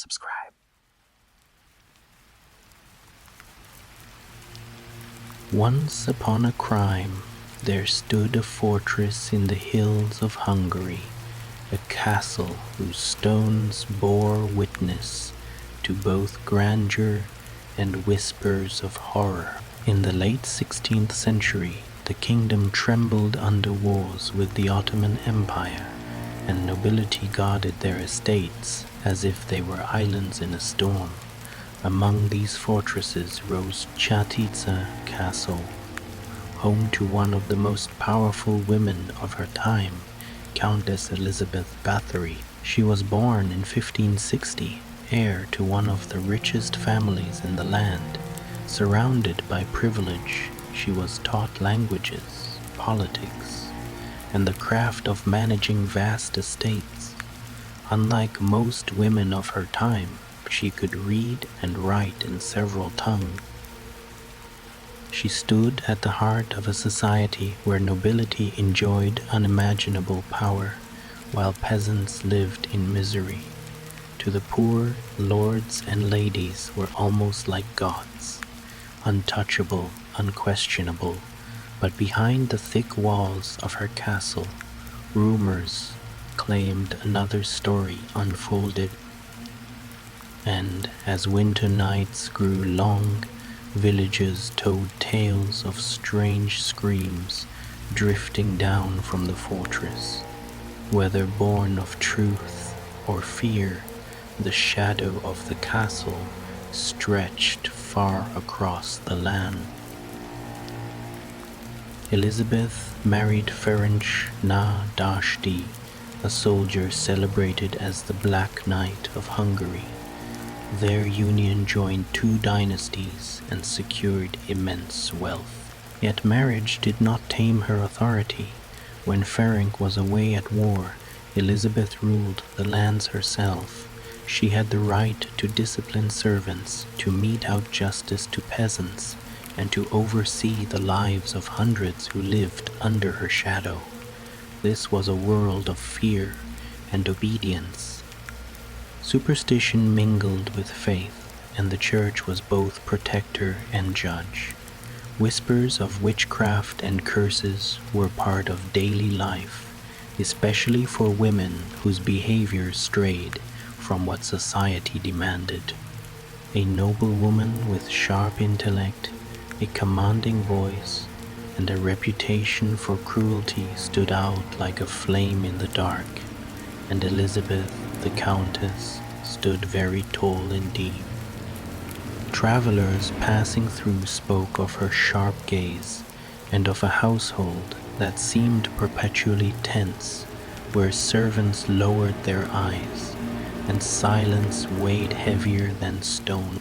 subscribe. Once upon a crime, there stood a fortress in the hills of Hungary, a castle whose stones bore witness to both grandeur and whispers of horror. In the late 16th century, the kingdom trembled under wars with the Ottoman Empire, and nobility guarded their estates as if they were islands in a storm. Among these fortresses rose Chatica Castle, home to one of the most powerful women of her time, Countess Elizabeth Bathory. She was born in 1560, heir to one of the richest families in the land. Surrounded by privilege, she was taught languages, politics, and the craft of managing vast estates. Unlike most women of her time, she could read and write in several tongues. She stood at the heart of a society where nobility enjoyed unimaginable power, while peasants lived in misery. To the poor, lords and ladies were almost like gods, untouchable, unquestionable, but behind the thick walls of her castle, rumors claimed another story unfolded. And as winter nights grew long, villagers told tales of strange screams drifting down from the fortress. Whether born of truth or fear, the shadow of the castle stretched far across the land. Elizabeth married Ferenc na Dashti, a soldier celebrated as the Black Knight of Hungary. Their union joined two dynasties and secured immense wealth. Yet marriage did not tame her authority. When Ferenc was away at war, Elizabeth ruled the lands herself. She had the right to discipline servants, to mete out justice to peasants, and to oversee the lives of hundreds who lived under her shadow. This was a world of fear and obedience. Superstition mingled with faith, and the church was both protector and judge. Whispers of witchcraft and curses were part of daily life, especially for women whose behavior strayed from what society demanded. A noblewoman with sharp intellect, a commanding voice, and a reputation for cruelty stood out like a flame in the dark, and Elizabeth, the Countess, stood very tall indeed. Travelers passing through spoke of her sharp gaze, and of a household that seemed perpetually tense, where servants lowered their eyes, and silence weighed heavier than stone.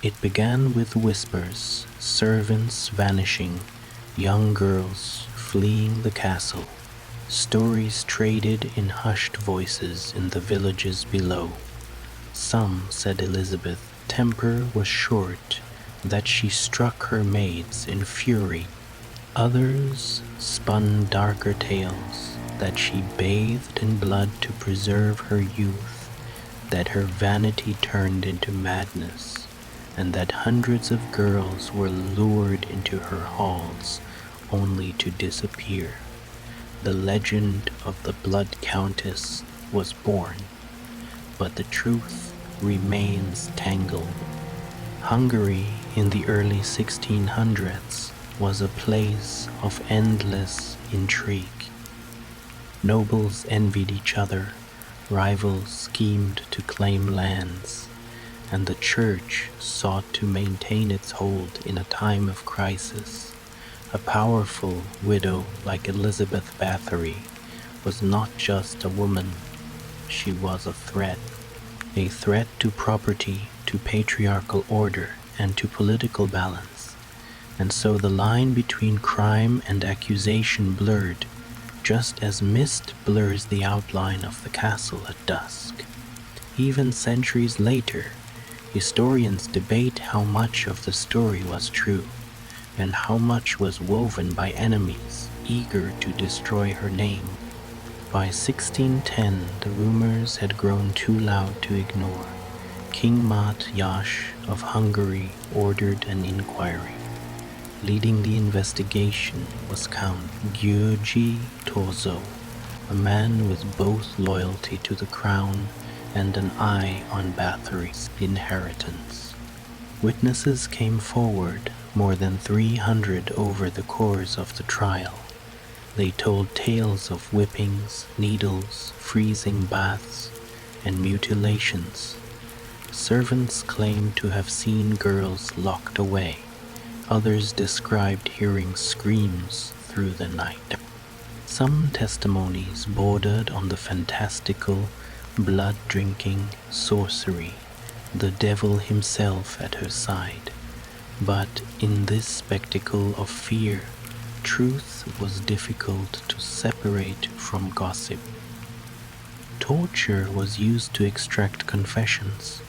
It began with whispers, servants vanishing, young girls fleeing the castle, stories traded in hushed voices in the villages below. Some, said Elizabeth, temper was short, that she struck her maids in fury. Others spun darker tales, that she bathed in blood to preserve her youth, that her vanity turned into madness, and that hundreds of girls were lured into her halls only to disappear. The legend of the Blood Countess was born, but the truth remains tangled. Hungary in the early 1600s was a place of endless intrigue. Nobles envied each other, rivals schemed to claim lands, and the church sought to maintain its hold in a time of crisis. A powerful widow like Elizabeth Bathory was not just a woman, she was a threat to property, to patriarchal order, and to political balance. And so the line between crime and accusation blurred, just as mist blurs the outline of the castle at dusk. Even centuries later, historians debate how much of the story was true, and how much was woven by enemies eager to destroy her name. By 1610, the rumors had grown too loud to ignore. King Mat Yash of Hungary ordered an inquiry. Leading the investigation was Count György Torzo, a man with both loyalty to the crown and an eye on Bathory's inheritance. Witnesses came forward, more than 300 over the course of the trial. They told tales of whippings, needles, freezing baths, and mutilations. Servants claimed to have seen girls locked away. Others described hearing screams through the night. Some testimonies bordered on the fantastical, blood-drinking sorcery, the devil himself at her side. But in this spectacle of fear, truth was difficult to separate from gossip. Torture was used to extract confessions,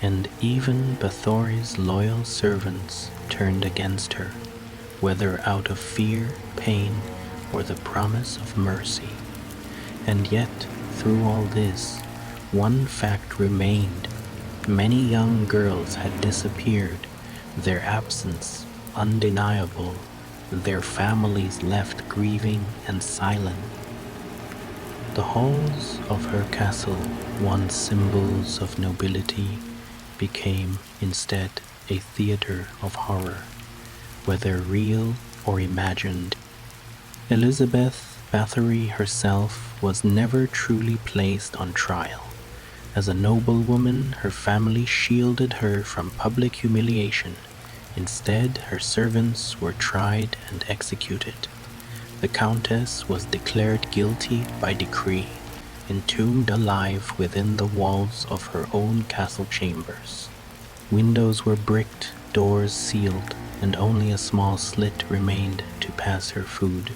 and even Bathory's loyal servants turned against her, whether out of fear, pain, or the promise of mercy. And yet, through all this, one fact remained. Many young girls had disappeared, their absence undeniable, their families left grieving and silent. The halls of her castle, once symbols of nobility, became instead a theater of horror, whether real or imagined. Elizabeth Bathory herself was never truly placed on trial. As a noblewoman, her family shielded her from public humiliation. Instead, her servants were tried and executed. The Countess was declared guilty by decree, entombed alive within the walls of her own castle chambers. Windows were bricked, doors sealed, and only a small slit remained to pass her food.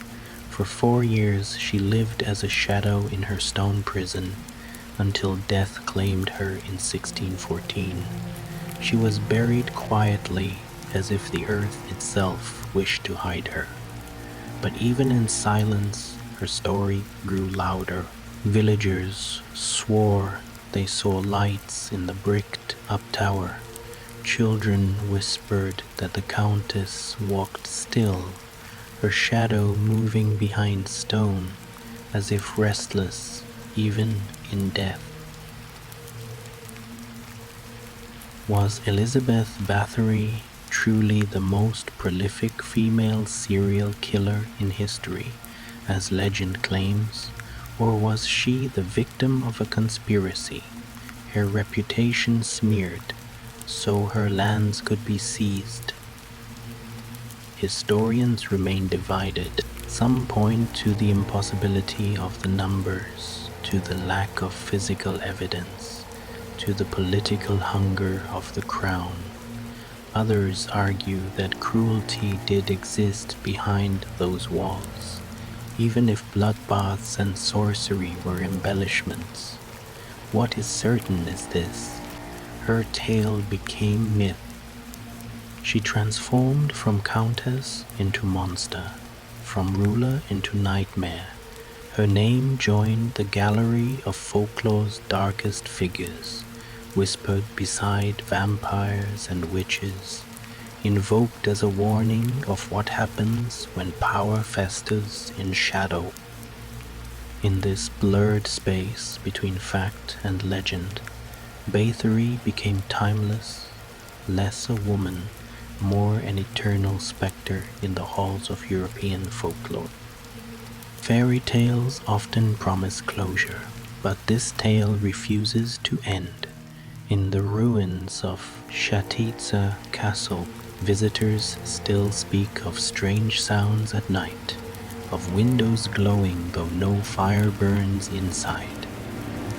For 4 years she lived as a shadow in her stone prison, until death claimed her in 1614. She was buried quietly, as if the earth itself wished to hide her. But even in silence, her story grew louder. Villagers swore they saw lights in the bricked-up tower. Children whispered that the Countess walked still, her shadow moving behind stone, as if restless even in death. Was Elizabeth Bathory truly the most prolific female serial killer in history, as legend claims, or was she the victim of a conspiracy, her reputation smeared so her lands could be seized? Historians remain divided. Some point to the impossibility of the numbers, to the lack of physical evidence, to the political hunger of the crown. Others argue that cruelty did exist behind those walls, even if bloodbaths and sorcery were embellishments. What is certain is this: her tale became myth. She transformed from countess into monster, from ruler into nightmare. Her name joined the gallery of folklore's darkest figures, whispered beside vampires and witches, invoked as a warning of what happens when power festers in shadow. In this blurred space between fact and legend, Bathory became timeless, less a woman, more an eternal specter in the halls of European folklore. Fairy tales often promise closure, but this tale refuses to end. In the ruins of Shatitsa Castle, visitors still speak of strange sounds at night, of windows glowing though no fire burns inside.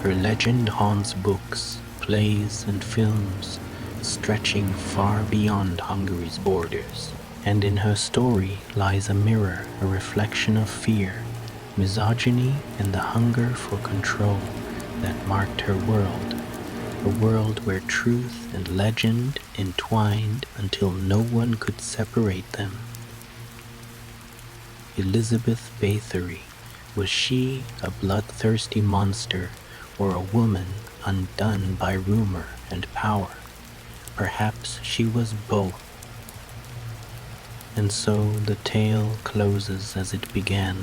Her legend haunts books, plays, and films, stretching far beyond Hungary's borders. And in her story lies a mirror, a reflection of fear, misogyny, and the hunger for control that marked her world. A world where truth and legend entwined until no one could separate them. Elizabeth Bathory, Was she a bloodthirsty monster or a woman undone by rumor and power? Perhaps she was both. And so the tale closes as it began,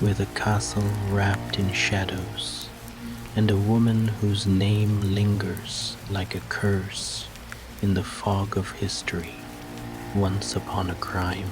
with a castle wrapped in shadows, and a woman whose name lingers like a curse in the fog of history, once upon a crime.